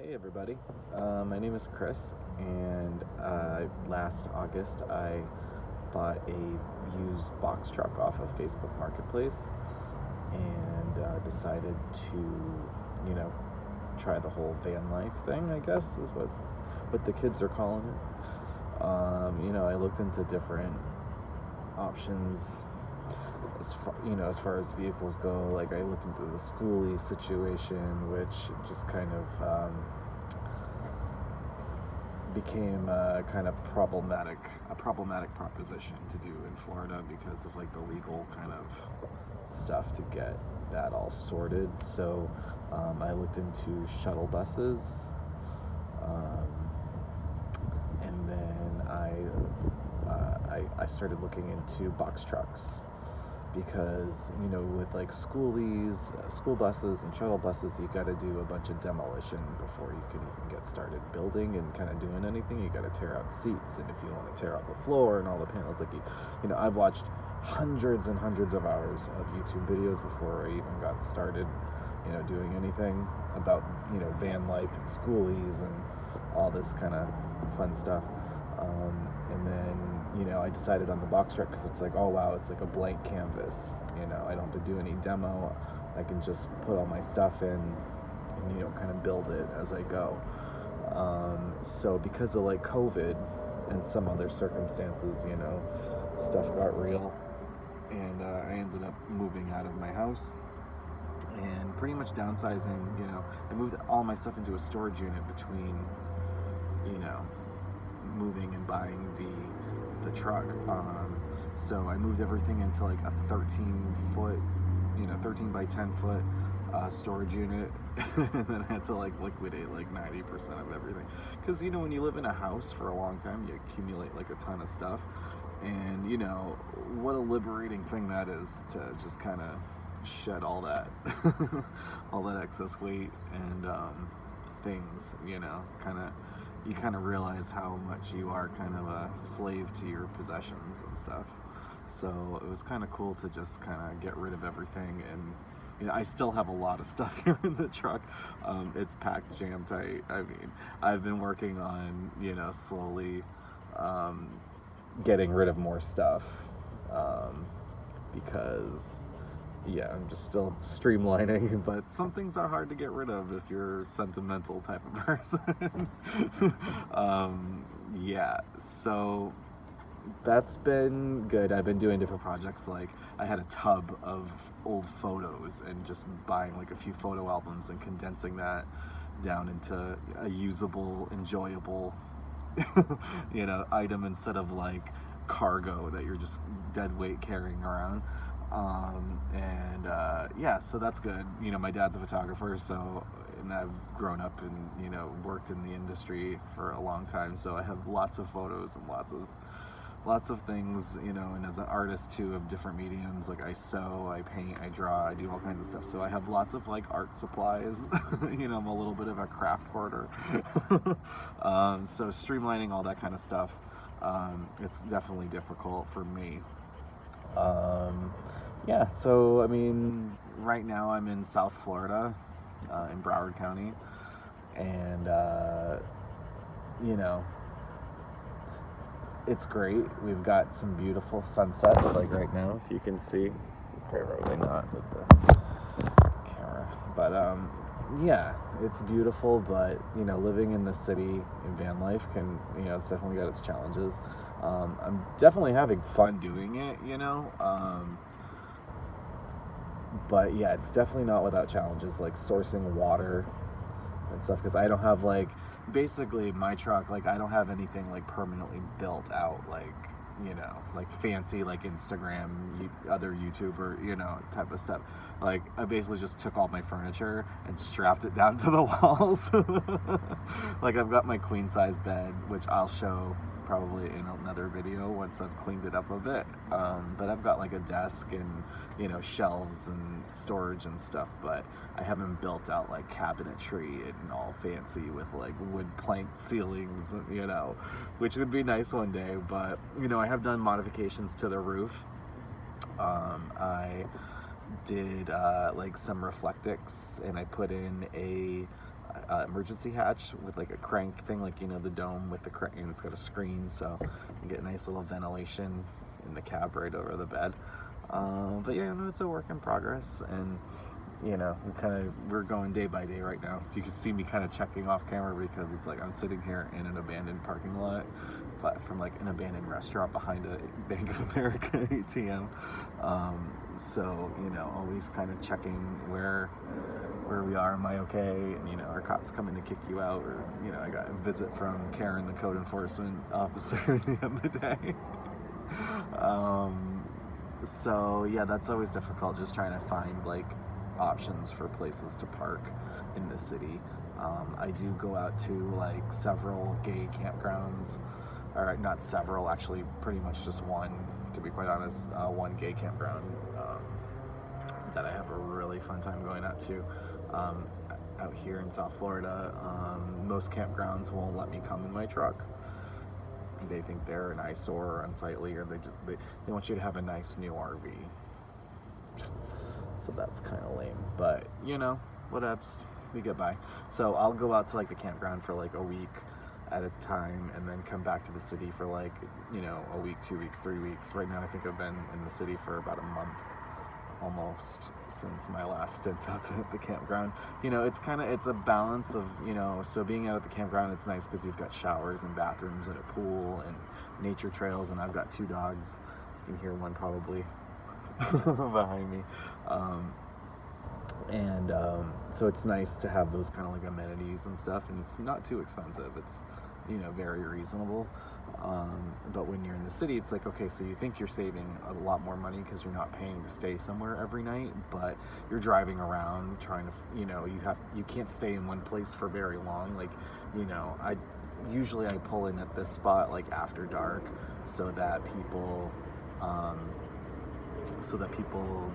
Hey everybody, my name is Chris, and last August I bought a used box truck off of Facebook Marketplace and decided to, you know, try the whole van life thing, I guess is what the kids are calling it. I looked into different options as far as vehicles go. Like I looked into the schoolie situation, which just kind of became a problematic proposition to do in Florida because of like the legal kind of stuff to get that all sorted. So I looked into shuttle buses, and then I started looking into box trucks because with like school buses and shuttle buses, you got to do a bunch of demolition before you can even get started building and kind of doing anything. You got to tear out seats, and if you want to tear out the floor and all the panels, like I've watched hundreds and hundreds of hours of YouTube videos before I even got started doing anything about van life and schoolies and all this kind of fun stuff. And then I decided on the box truck because it's like, oh wow, it's like a blank canvas. I don't have to do any demo. I can just put all my stuff in and kind of build it as I go. So because of like COVID and some other circumstances, stuff got real, and I ended up moving out of my house and pretty much downsizing. I moved all my stuff into a storage unit between moving and buying the truck. So I moved everything into like a 13 by 10 foot storage unit, and then I had to like liquidate like 90% of everything. Because when you live in a house for a long time, you accumulate like a ton of stuff, and what a liberating thing that is to just kind of shed all that all that excess weight and things. You kind of realize how much you are kind of a slave to your possessions and stuff. So it was kind of cool to just kind of get rid of everything. And I still have a lot of stuff here in the truck. It's packed jam tight. I mean, I've been working on slowly getting rid of more stuff, because I'm just still streamlining, but some things are hard to get rid of if you're a sentimental type of person. So that's been good. I've been doing different projects. Like I had a tub of old photos and just buying like a few photo albums and condensing that down into a usable, enjoyable item instead of like cargo that you're just dead weight carrying around. So that's good. My dad's a photographer, and I've grown up and worked in the industry for a long time, so I have lots of photos and lots of things, and as an artist too, of different mediums. Like I sew, I paint, I draw, I do all kinds of stuff, so I have lots of like art supplies. I'm a little bit of a craft hoarder. So streamlining all that kind of stuff, it's definitely difficult for me. So I mean, right now I'm in South Florida, in Broward County, and it's great. We've got some beautiful sunsets, like right now, if you can see. Probably not with the camera, but it's beautiful. But living in the city in van life can, it's definitely got its challenges. I'm definitely having fun doing it, but yeah, it's definitely not without challenges, like sourcing water and stuff, because I don't have like, basically my truck, like I don't have anything like permanently built out, like like fancy, like Instagram, other YouTuber, type of stuff. Like I basically just took all my furniture and strapped it down to the walls. Like I've got my queen size bed, which I'll show probably in another video once I've cleaned it up a bit. But I've got like a desk and shelves and storage and stuff, but I haven't built out like cabinetry and all fancy with like wood plank ceilings, which would be nice one day. But I have done modifications to the roof. I did like some reflectics, and I put in emergency hatch with like a crank thing, like, the dome with the crank, and it's got a screen, so you get nice little ventilation in the cab right over the bed. But yeah, it's a work in progress, and we're going day by day right now. You can see me kind of checking off camera because it's like I'm sitting here in an abandoned parking lot, but from like an abandoned restaurant behind a Bank of America ATM. So always kind of checking where we are. Am I okay? And are cops coming to kick you out? Or I got a visit from Karen, the code enforcement officer, at the end of the day. So yeah, that's always difficult, just trying to find like options for places to park in the city. I do go out to like several gay campgrounds, or not several, actually pretty much just one, to be quite honest, one gay campground that I have a really fun time going out to. Out here in South Florida, most campgrounds won't let me come in my truck. They think they're an eyesore or unsightly, or they want you to have a nice new RV. So that's kind of lame, but whatevs, we get by. So I'll go out to like the campground for like a week at a time, and then come back to the city for like a week, 2 weeks, 3 weeks. Right now I think I've been in the city for about a month almost since my last stint out at the campground. It's a balance of, so being out at the campground, it's nice because you've got showers and bathrooms and a pool and nature trails, and I've got 2 dogs. You can hear one probably behind me. So it's nice to have those kind of like amenities and stuff, and it's not too expensive. It's very reasonable. But when you're in the city, it's like, okay, so you think you're saving a lot more money because you're not paying to stay somewhere every night, but you're driving around trying to, you can't stay in one place for very long. Like, I pull in at this spot like after dark, so that people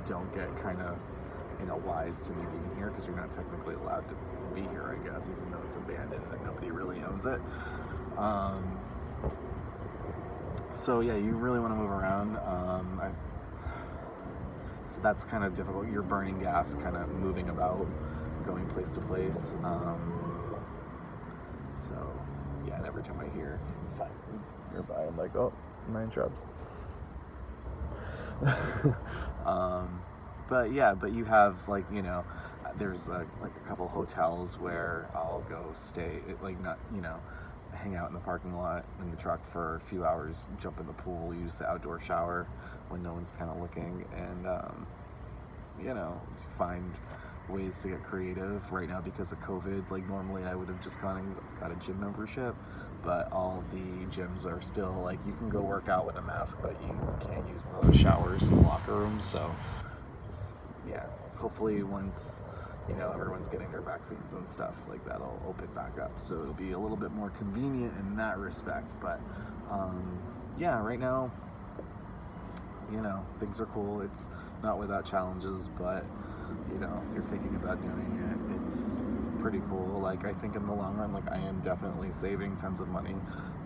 don't get kind of wise to me being here, because you're not technically allowed to be here, I guess, even though it's abandoned and nobody really owns it. So yeah, you really want to move around. So that's kind of difficult. You're burning gas, kind of moving about, going place to place. So yeah, and every time I hear siren nearby, I'm like, oh, mine shrubs. But you have like, there's like a couple hotels where I'll go stay, like, not, hang out in the parking lot in the truck for a few hours, jump in the pool, use the outdoor shower when no one's kind of looking, and find ways to get creative. Right now, because of COVID, like normally I would have just gone and got a gym membership, but all the gyms are still like, you can go work out with a mask, but you can't use the showers in the locker rooms. So yeah, hopefully once everyone's getting their vaccines and stuff, like that'll open back up, so it'll be a little bit more convenient in that respect. But yeah, right now things are cool. It's not without challenges, but if you're thinking about doing it, it's pretty cool. Like, I think in the long run, like, I am definitely saving tons of money.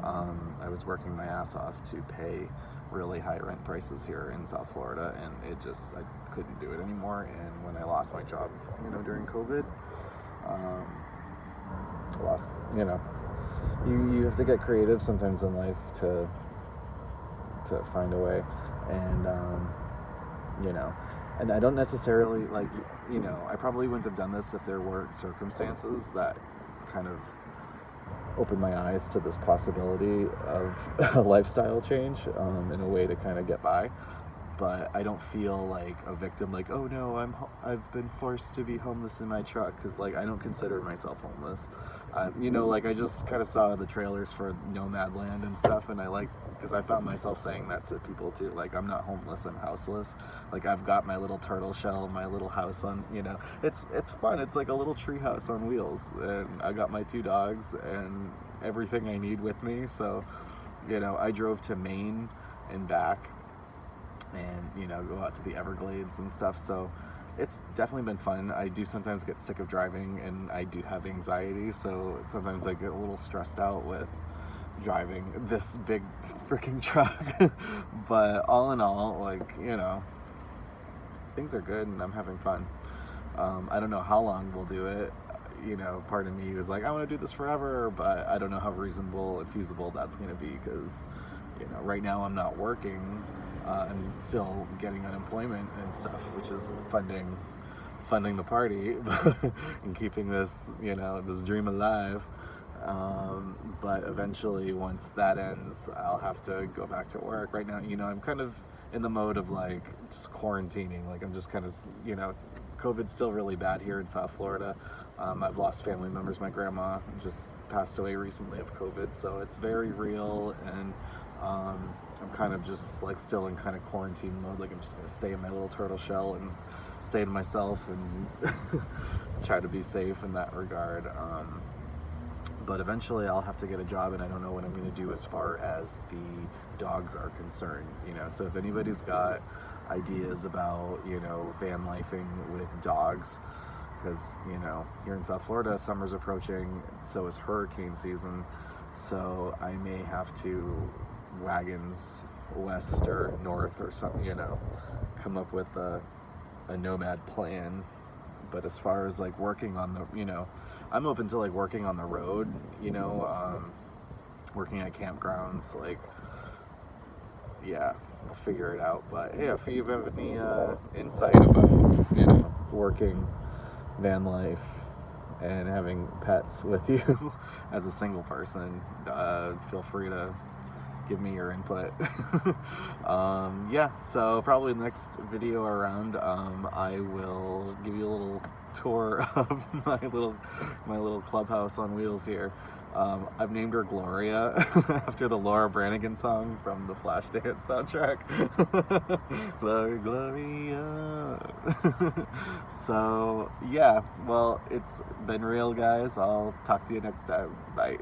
I was working my ass off to pay really high rent prices here in South Florida, and I couldn't do it anymore. And when I lost my job, during COVID, you have to get creative sometimes in life to find a way. And and I don't necessarily like, I probably wouldn't have done this if there weren't circumstances that kind of opened my eyes to this possibility of a lifestyle change, in a way to kind of get by. But I don't feel like a victim, like, oh no, I've been forced to be homeless in my truck, because like I don't consider myself homeless. Like I just kind of saw the trailers for Nomadland and stuff, and because I found myself saying that to people too, like, I'm not homeless, I'm houseless. Like, I've got my little turtle shell, my little house on, it's fun. It's like a little tree house on wheels, and I got my 2 dogs and everything I need with me. So, I drove to Maine and back, and go out to the Everglades and stuff. So it's definitely been fun. I do sometimes get sick of driving, and I do have anxiety, so sometimes I get a little stressed out with driving this big freaking truck. But all in all, like, things are good and I'm having fun. I don't know how long we'll do it. part of me was like, I want to do this forever, but I don't know how reasonable and feasible that's going to be, because right now I'm not working. I'm still getting unemployment and stuff, which is funding the party and keeping this this dream alive. But eventually, once that ends, I'll have to go back to work. Right now, I'm kind of in the mode of like just quarantining. Like I'm just kind of, COVID's still really bad here in South Florida. I've lost family members. My grandma just passed away recently of COVID, so it's very real, and I'm kind of just like still in kind of quarantine mode. Like I'm just gonna stay in my little turtle shell and stay to myself and try to be safe in that regard. But eventually I'll have to get a job, and I don't know what I'm going to do as far as the dogs are concerned. So if anybody's got ideas about van lifing with dogs, because here in South Florida summer's approaching, so is hurricane season, so I may have to wagons west or north or something, come up with a nomad plan. But as far as like working on the I'm open to like working on the road, working at campgrounds, like, yeah, I'll figure it out. But hey, if you have any insight about working van life and having pets with you as a single person, feel free to give me your input. Yeah, so probably the next video around, I will give you a little tour of my little clubhouse on wheels here. I've named her Gloria after the Laura Branigan song from the Flashdance soundtrack. Gloria, Gloria. So yeah, well, it's been real, guys. I'll talk to you next time. Bye.